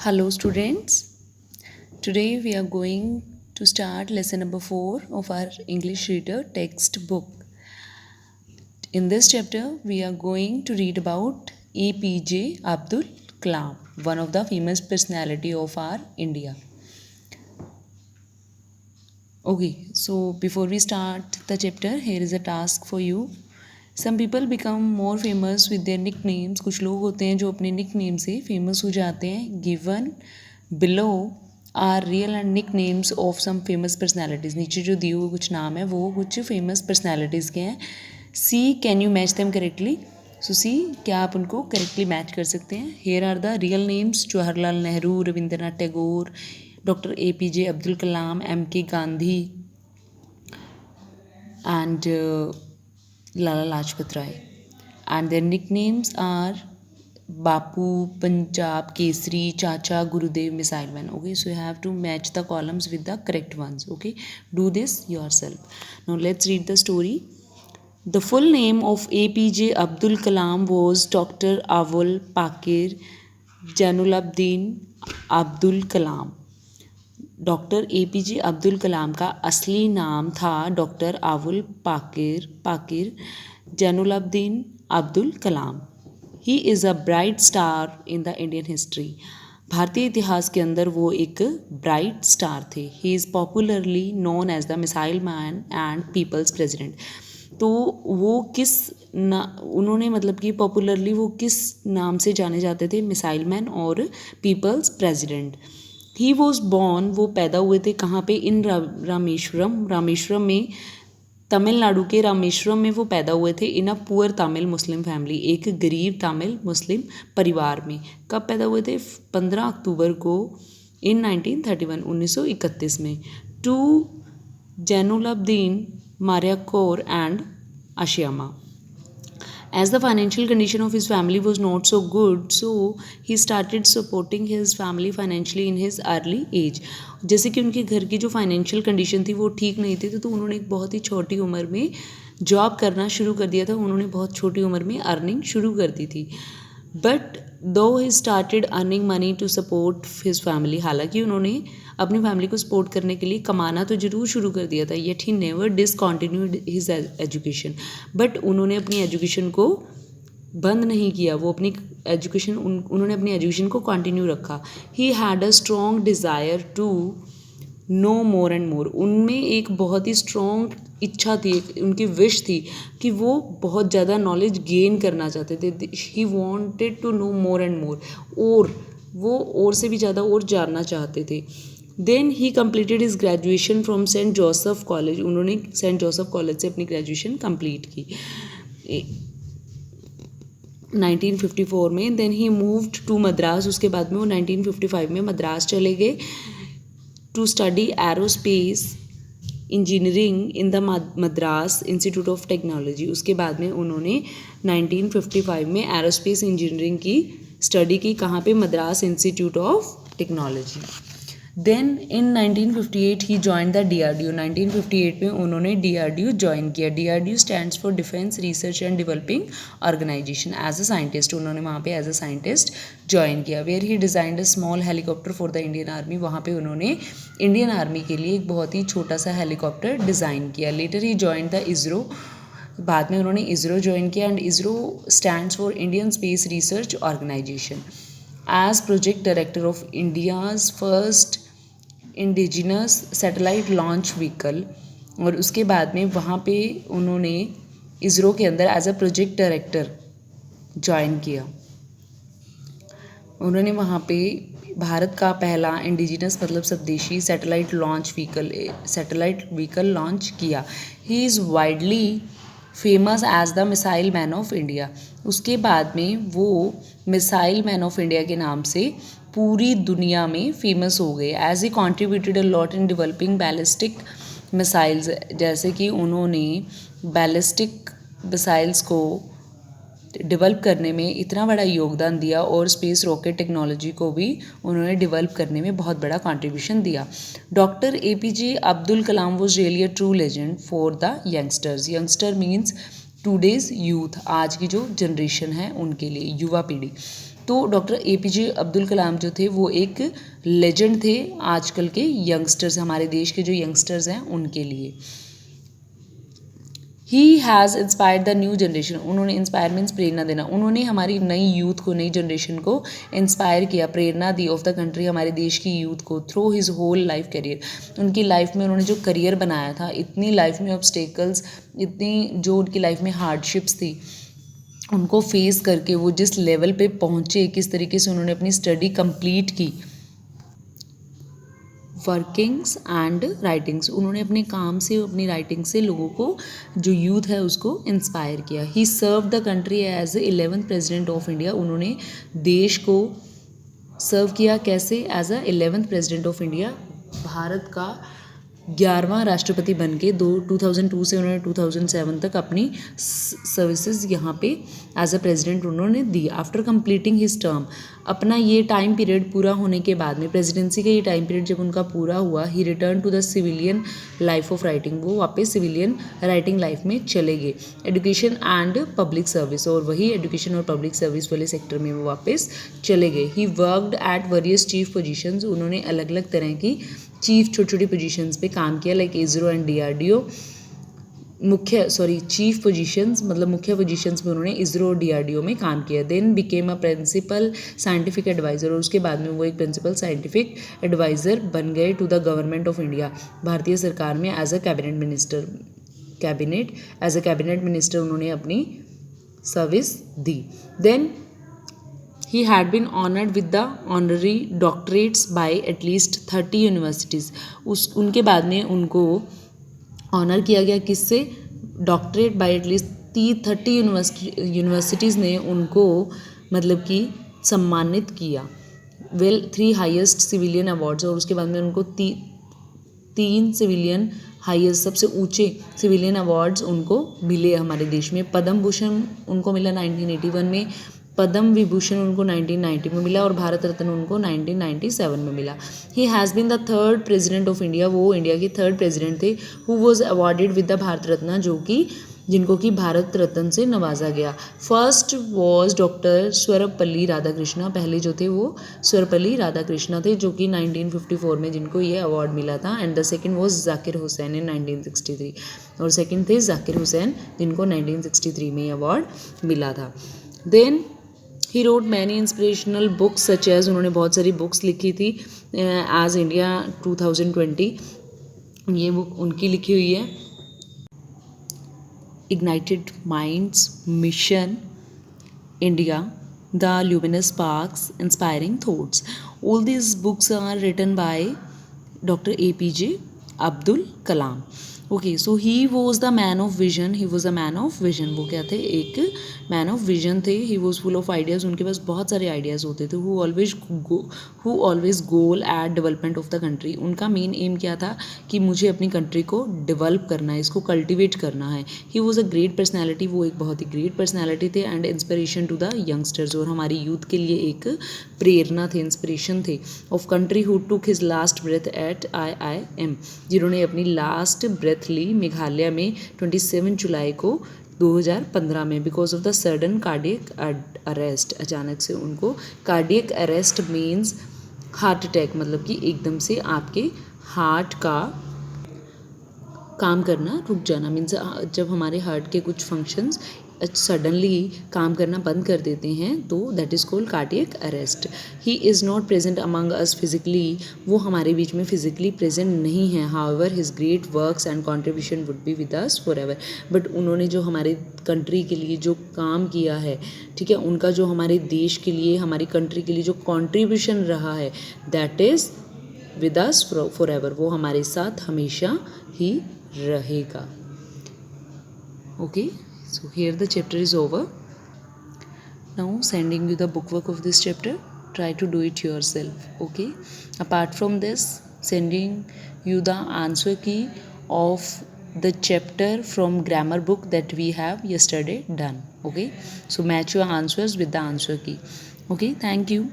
Hello, students. Today we are going to start lesson number 4 of our English reader textbook. In this chapter, we are going to read about APJ Abdul Kalam, one of the famous personality of our India. Okay, so before we start the chapter, here is a task for you. Some people become more famous with their nicknames. कुछ लोग होते हैं जो अपने nickname से famous हो जाते हैं. Given below are real and nicknames of some famous personalities. नीचे जो दिए हुए कुछ नाम है वो कुछ famous personalities के हैं. See, can you match them correctly? So see, क्या आप उनको करेक्टली मैच कर सकते हैं. Here are the real names: Jawaharlal Nehru, Rabindranath Tagore, Dr. APJ Abdul Kalam, MK Gandhi, and Lala Lajpat Rai. And their nicknames are Bapu, Punjab, Kesari, Chacha, Gurudev, Missile Man. Okay, so you have to match the columns with the correct ones. Okay, do this yourself. Now let's read the story. The full name of APJ Abdul Kalam was Dr. Awol Pakir Jainulabdin Abdul Kalam. Doctor APJ Abdul Kalam का असली नाम था doctor Avul Pakir Jainulabdeen Abdul Kalam. He is a bright star in the Indian history. भारतीय इतिहास के अंदर वो एक ब्राइट स्टार थे. He is popularly known as the missile man and people's president. तो वो उन्होंने मतलब कि पॉपुलरली वो किस नाम से जाने जाते थे? मिसाइल मैन और people's president. He was born, वो पैदा हुए थे कहाँ पे? इन रामेश्वरम में, तमिलनाडु के रामेश्वरम में वो पैदा हुए थे. In a poor Tamil Muslim family, एक गरीब तमिल मुस्लिम परिवार में. कब पैदा हुए थे? 15 अक्टूबर को इन 1931 में. To Jainulabdeen Marakayar and Ashiamma. As the financial condition of his family was not so good, so he started supporting his family financially in his early age. जैसे कि उनके घर की जो फाइनेंशियल कंडीशन थी वो ठीक नहीं थी, तो उन्होंने एक बहुत ही छोटी उम्र में जॉब करना शुरू कर दिया था. उन्होंने बहुत छोटी उम्र में अर्निंग शुरू कर दी थी. But though he started earning money to support his family. हालांकि उन्होंने अपनी फैमिली को सपोर्ट करने के लिए कमाना तो जरूर शुरू कर दिया था. Yet he never discontinued his education. But उन्होंने अपनी एजुकेशन को बंद नहीं किया. वो अपनी उन्होंने अपनी एजुकेशन को कंटिन्यू रखा. He had a strong desire to know more and more. उनमें एक बहुत ही स्ट्रॉन्ग इच्छा थी, उनकी विश थी कि वो बहुत ज़्यादा नॉलेज गेन करना चाहते थे. He wanted to know more and more, और वो और से भी ज़्यादा और जानना चाहते थे. Then he completed his graduation from Saint Joseph College. उन्होंने सेंट जोसेफ कॉलेज से अपनी ग्रेजुएशन कंप्लीट की 1954 में. Then he moved to Madras. उसके बाद में वो 1955 में मद्रास चले गए to study aerospace engineering in the Madras Institute of Technology. उसके बाद में उन्होंने 1955 में एरोस्पेस इंजीनियरिंग की स्टडी की. कहाँ पे? Madras Institute of Technology. Then in 1958 he join the DRDO. 1958 में उन्होंने DRDO ज्वाइन किया. DRDO stands for Defence Research and Developing Organisation. As a scientist उन्होंने वहाँ पे एज अ साइंटिस्ट ज्वाइन किया. Where he designed a small helicopter for the Indian Army. वहाँ पे उन्होंने इंडियन आर्मी के लिए एक बहुत ही छोटा सा हेलीकॉप्टर डिज़ाइन किया. Later he join the ISRO. बाद में उन्होंने इसरो ज्वाइन किया. And ISRO stands for Indian Space Research Organisation. As project director of India's first indigenous satellite launch vehicle. और उसके बाद में वहाँ पे उन्होंने इसरो के अंदर as a project director join किया. उन्होंने वहाँ पे भारत का पहला इंडिजिनस मतलब स्वदेशी सैटेलाइट व्हीकल लॉन्च किया. He is widely famous as the missile man of India. उसके बाद में वो मिसाइल मैन ऑफ इंडिया के नाम से पूरी दुनिया में फेमस हो गए. As he contributed a lot in developing ballistic missiles. जैसे कि उन्होंने बैलिस्टिक मिसाइल्स को डेवलप करने में इतना बड़ा योगदान दिया, और स्पेस रॉकेट टेक्नोलॉजी को भी उन्होंने डेवलप करने में बहुत बड़ा कंट्रीब्यूशन दिया. Doctor APJ Abdul Kalam was really a true legend for the youngsters. Youngster means today's youth, आज की जो जनरेशन है उनके लिए, युवा पीढ़ी. तो डॉक्टर APJ अब्दुल कलाम जो थे वो एक लेजेंड थे आजकल के यंगस्टर्स, हमारे देश के जो यंगस्टर्स हैं उनके लिए। He has inspired the new generation, उन्होंने इंस्पायर मीन्स प्रेरणा देना, उन्होंने हमारी नई यूथ को, नई जनरेशन को इंस्पायर किया, प्रेरणा दी ऑफ द कंट्री, हमारे देश की यूथ को through his whole life career. उनकी लाइफ में उन्होंने जो करियर बनाया था, इतनी लाइफ में ऑब्स्टेकल्स, इतनी जो उनकी लाइफ में हार्डशिप्स थी, उनको फेस करके वो जिस लेवल पे पहुँचे, किस तरीके से उन्होंने अपनी स्टडी कंप्लीट की। वर्किंग्स एंड राइटिंग्स, उन्होंने अपने काम से, अपनी राइटिंग से लोगों को, जो यूथ है उसको इंस्पायर किया। He serve the country as a 11th president of India, उन्होंने देश को सर्व किया कैसे, as a 11th president of India, भारत का 11वां राष्ट्रपति बन के 2002 से उन्होंने 2007 तक अपनी सर्विसेज यहाँ पे एज अ प्रेसिडेंट उन्होंने दी। आफ्टर कंप्लीटिंग हिज टर्म, अपना ये टाइम पीरियड पूरा होने के बाद में, प्रेसिडेंसी का ये टाइम पीरियड जब उनका पूरा हुआ, he return to the civilian life of writing, वो वापस सिविलियन राइटिंग लाइफ में चले गए। एजुकेशन एंड पब्लिक सर्विस, और वही एजुकेशन और पब्लिक सर्विस वाले सेक्टर में वो वापस चले गए। He worked at various chief positions, उन्होंने अलग अलग तरह की चीफ छोटी छोटी पोजीशंस पे काम किया, like ISRO and DRDO। Chief positions मतलब मुख्य पोजीशंस में उन्होंने इसरो और DRDO में काम किया। Then became a principal scientific adviser, और उसके बाद में वो एक प्रिंसिपल साइंटिफिक एडवाइज़र बन गए to the Government of India, भारतीय सरकार में एज अ कैबिनेट मिनिस्टर उन्होंने अपनी सर्विस दी। Then he had been honored with the honorary doctorates by at least 30 universities, उनके बाद में उनको ऑनर किया गया, किससे, डॉक्टरेट बाय एटलीस्ट 30 यूनिवर्सिटीज़ ने उनको मतलब कि सम्मानित किया। 3 हाईएस्ट सिविलियन अवार्ड्स, और उसके बाद में उनको 3 सिविलियन हाईएस्ट, सबसे ऊंचे सिविलियन अवार्ड्स उनको मिले हमारे देश में। पद्म भूषण उनको मिला 1981 में, पद्म विभूषण उनको 1990 में मिला, और भारत रत्न उनको 1997 में मिला। He has been the 3rd president of India, वो इंडिया के 3rd प्रेसिडेंट थे who was awarded with the Bharat Ratna, जिनको कि भारत रत्न से नवाजा गया। First was doctor Sarvepalli Radhakrishna, पहले जो थे वो सर्वपल्ली राधाकृष्णा थे, जो कि 1954 में जिनको ये अवार्ड मिला था। And the second was Zakir Hussain in 1963, और सेकंड थे जाकिर हुसैन जिनको 1963 में अवार्ड मिला था। Then he wrote many inspirational books such as, उन्होंने बहुत सारी बुक्स लिखी थी एज इंडिया 2020, ये बुक उनकी लिखी हुई है। Ignited Minds, Mission India, The Luminous Sparks, Inspiring Thoughts, all these books are written by doctor APJ Abdul Kalam. Okay, so he was the man of vision, वो क्या थे, एक मैन ऑफ विजन थे। He was full of ideas, उनके पास बहुत सारे ideas होते थे। Who always goal at development of the country, उनका मेन एम क्या था कि मुझे अपनी कंट्री को डेवलप करना है, इसको कल्टिवेट करना है। He was a great personality, वो एक बहुत ही ग्रेट पर्सनैलिटी थे, and inspiration to the youngsters, और हमारी यूथ के लिए एक प्रेरणा थे, इंस्पिरेशन थे। Of country who took his last breath at IIM, जिन्होंने अपनी लास्ट ब्रेथ ली मेघालय में 27 जुलाई को 2015 में, because of the sudden cardiac arrest, अचानक से उनको cardiac arrest means heart attack, मतलब कि एकदम से आपके हार्ट का काम करना रुक जाना, मीन्स जब हमारे हार्ट के कुछ फंक्शंस सडनली काम करना बंद कर देते हैं तो that is called cardiac arrest. He is not present among us physically, वो हमारे बीच में फिजिकली प्रेजेंट नहीं है। However his great works and contribution would be with us for ever, but उन्होंने जो हमारे कंट्री के लिए जो काम किया है, ठीक है, उनका जो हमारे देश के लिए, हमारी कंट्री के लिए जो कॉन्ट्रीब्यूशन रहा है, that is with us for ever, वो हमारे साथ हमेशा ही रहेगा। Okay, so here the chapter is over. Now sending you the bookwork of this chapter, try to do it yourself. Okay, apart from this, sending you the answer key of the chapter from grammar book that we have yesterday done. Okay, so match your answers with the answer key. Okay, thank you.